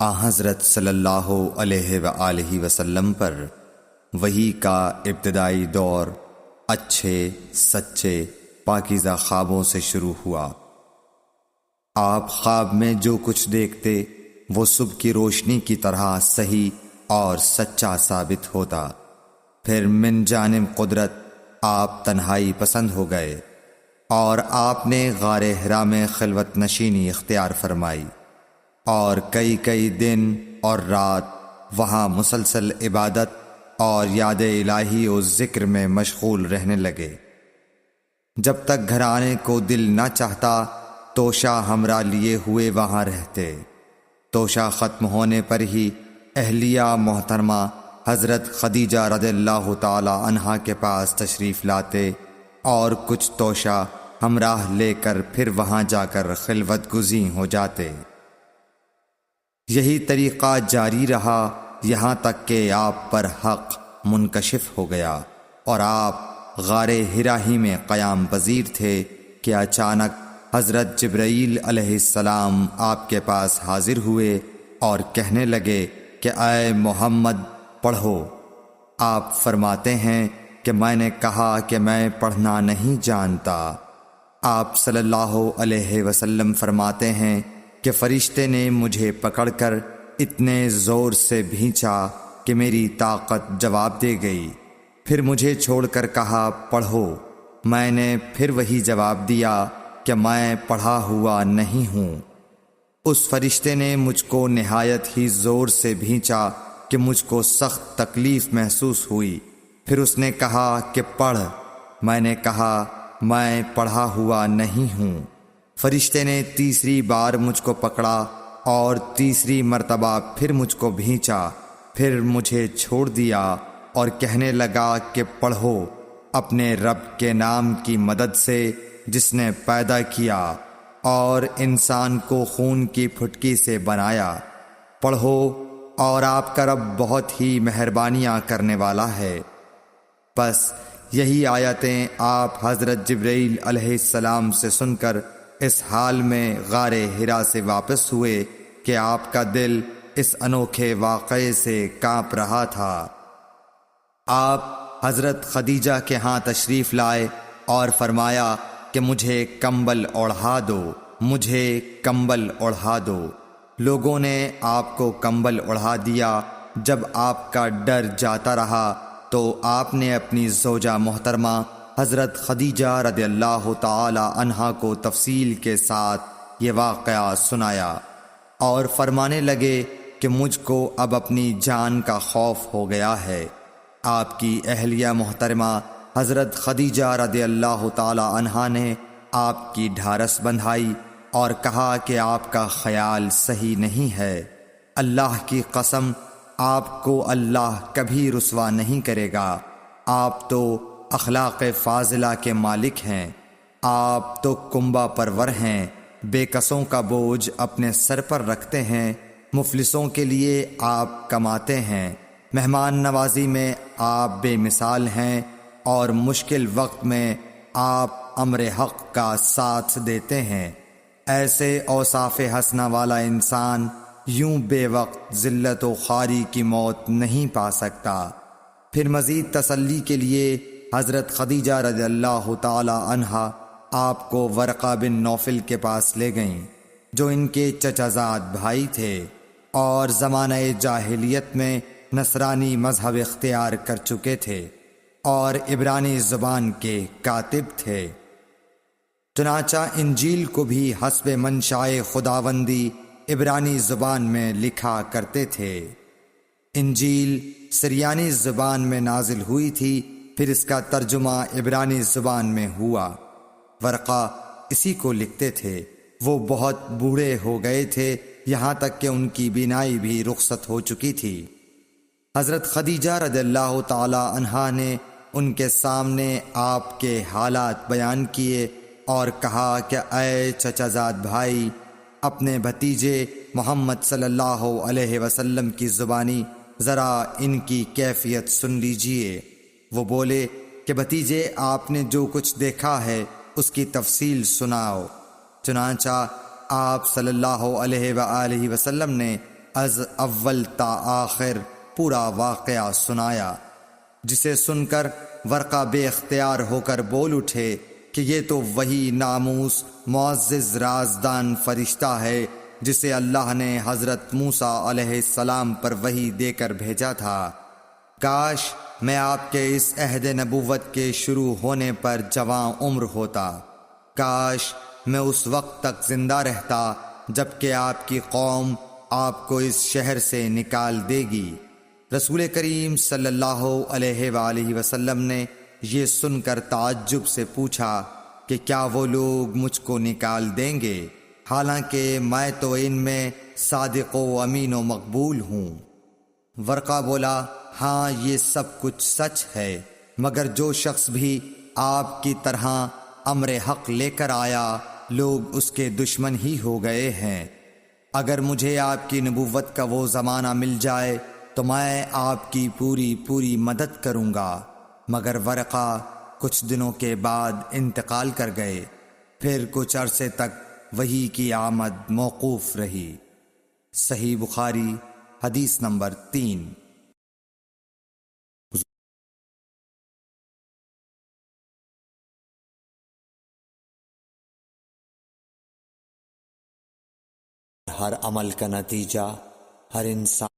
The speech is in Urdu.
حضرت صلی اللہ علیہ وآلہ وسلم پر وحی کا ابتدائی دور اچھے سچے پاکیزہ خوابوں سے شروع ہوا۔ آپ خواب میں جو کچھ دیکھتے وہ صبح کی روشنی کی طرح صحیح اور سچا ثابت ہوتا۔ پھر من جانب قدرت آپ تنہائی پسند ہو گئے اور آپ نے غار حرا میں خلوت نشینی اختیار فرمائی اور کئی دن اور رات وہاں مسلسل عبادت اور یاد الہی و ذکر میں مشغول رہنے لگے۔ جب تک گھر آنے کو دل نہ چاہتا توشہ ہمراہ لیے ہوئے وہاں رہتے۔ توشہ ختم ہونے پر ہی اہلیہ محترمہ حضرت خدیجہ رضی اللہ تعالی عنہا کے پاس تشریف لاتے اور کچھ توشہ ہمراہ لے کر پھر وہاں جا کر خلوت گزین ہو جاتے۔ یہی طریقہ جاری رہا یہاں تک کہ آپ پر حق منکشف ہو گیا اور آپ غار حرا ہی میں قیام پذیر تھے کہ اچانک حضرت جبرائیل علیہ السلام آپ کے پاس حاضر ہوئے اور کہنے لگے کہ اے محمد پڑھو۔ آپ فرماتے ہیں کہ میں نے کہا کہ میں پڑھنا نہیں جانتا۔ آپ صلی اللہ علیہ وسلم فرماتے ہیں کہ فرشتے نے مجھے پکڑ کر اتنے زور سے بھینچا کہ میری طاقت جواب دے گئی۔ پھر مجھے چھوڑ کر کہا پڑھو۔ میں نے پھر وہی جواب دیا کہ میں پڑھا ہوا نہیں ہوں۔ اس فرشتے نے مجھ کو نہایت ہی زور سے بھینچا کہ مجھ کو سخت تکلیف محسوس ہوئی۔ پھر اس نے کہا کہ پڑھ۔ میں نے کہا میں پڑھا ہوا نہیں ہوں۔ فرشتے نے تیسری بار مجھ کو پکڑا اور تیسری مرتبہ پھر مجھ کو بھینچا۔ پھر مجھے چھوڑ دیا اور کہنے لگا کہ پڑھو اپنے رب کے نام کی مدد سے جس نے پیدا کیا اور انسان کو خون کی پھٹکی سے بنایا۔ پڑھو اور آپ کا رب بہت ہی مہربانیاں کرنے والا ہے۔ بس یہی آیتیں آپ حضرت جبرائیل علیہ السلام سے سن کر اس حال میں غار حرا سے واپس ہوئے کہ آپ کا دل اس انوکھے واقعے سے کانپ رہا تھا۔ آپ حضرت خدیجہ کے ہاں تشریف لائے اور فرمایا کہ مجھے کمبل اوڑھا دو، مجھے کمبل اوڑھا دو۔ لوگوں نے آپ کو کمبل اوڑھا دیا۔ جب آپ کا ڈر جاتا رہا تو آپ نے اپنی زوجہ محترمہ حضرت خدیجہ رضی اللہ تعالی عنہا کو تفصیل کے ساتھ یہ واقعہ سنایا اور فرمانے لگے کہ مجھ کو اب اپنی جان کا خوف ہو گیا ہے۔ آپ کی اہلیہ محترمہ حضرت خدیجہ رضی اللہ تعالی عنہا نے آپ کی ڈھارس بندھائی اور کہا کہ آپ کا خیال صحیح نہیں ہے۔ اللہ کی قسم آپ کو اللہ کبھی رسوا نہیں کرے گا۔ آپ تو اخلاق فاضلہ کے مالک ہیں۔ آپ تو کنبہ پرور ہیں، بے کسوں کا بوجھ اپنے سر پر رکھتے ہیں، مفلسوں کے لیے آپ کماتے ہیں، مہمان نوازی میں آپ بے مثال ہیں اور مشکل وقت میں آپ امر حق کا ساتھ دیتے ہیں۔ ایسے اوصاف حسنہ والا انسان یوں بے وقت ذلت و خواری کی موت نہیں پا سکتا۔ پھر مزید تسلی کے لیے حضرت خدیجہ رضی اللہ تعالی عنہا آپ کو ورقہ بن نوفل کے پاس لے گئیں جو ان کے چچا زاد بھائی تھے اور زمانہ جاہلیت میں نصرانی مذہب اختیار کر چکے تھے اور عبرانی زبان کے کاتب تھے۔ چنانچہ انجیل کو بھی حسب منشائے خداوندی عبرانی زبان میں لکھا کرتے تھے۔ انجیل سریانی زبان میں نازل ہوئی تھی، پھر اس کا ترجمہ عبرانی زبان میں ہوا۔ ورقہ اسی کو لکھتے تھے۔ وہ بہت بوڑھے ہو گئے تھے، یہاں تک کہ ان کی بینائی بھی رخصت ہو چکی تھی۔ حضرت خدیجہ رضی اللہ تعالی عنہا نے ان کے سامنے آپ کے حالات بیان کیے اور کہا کہ اے چچا زاد بھائی، اپنے بھتیجے محمد صلی اللہ علیہ وسلم کی زبانی ذرا ان کی کیفیت سن لیجئے۔ وہ بولے کہ بھتیجے آپ نے جو کچھ دیکھا ہے اس کی تفصیل سناؤ۔ چنانچہ آپ صلی اللہ علیہ وآلہ وسلم نے از اول تا آخر پورا واقعہ سنایا، جسے سن کر ورقہ بے اختیار ہو کر بول اٹھے کہ یہ تو وہی ناموس معزز رازدان فرشتہ ہے جسے اللہ نے حضرت موسیٰ علیہ السلام پر وحی دے کر بھیجا تھا۔ کاش میں آپ کے اس عہد نبوت کے شروع ہونے پر جواں عمر ہوتا، کاش میں اس وقت تک زندہ رہتا جب کہ آپ کی قوم آپ کو اس شہر سے نکال دے گی۔ رسول کریم صلی اللہ علیہ وآلہ وسلم نے یہ سن کر تعجب سے پوچھا کہ کیا وہ لوگ مجھ کو نکال دیں گے، حالانکہ میں تو ان میں صادق و امین و مقبول ہوں؟ ورقہ بولا، ہاں یہ سب کچھ سچ ہے، مگر جو شخص بھی آپ کی طرح امر حق لے کر آیا لوگ اس کے دشمن ہی ہو گئے ہیں۔ اگر مجھے آپ کی نبوت کا وہ زمانہ مل جائے تو میں آپ کی پوری مدد کروں گا، مگر ورقہ کچھ دنوں کے بعد انتقال کر گئے، پھر کچھ عرصے تک وحی کی آمد موقوف رہی۔ صحیح بخاری حدیث نمبر 3۔ ہر عمل کا نتیجہ ہر انسان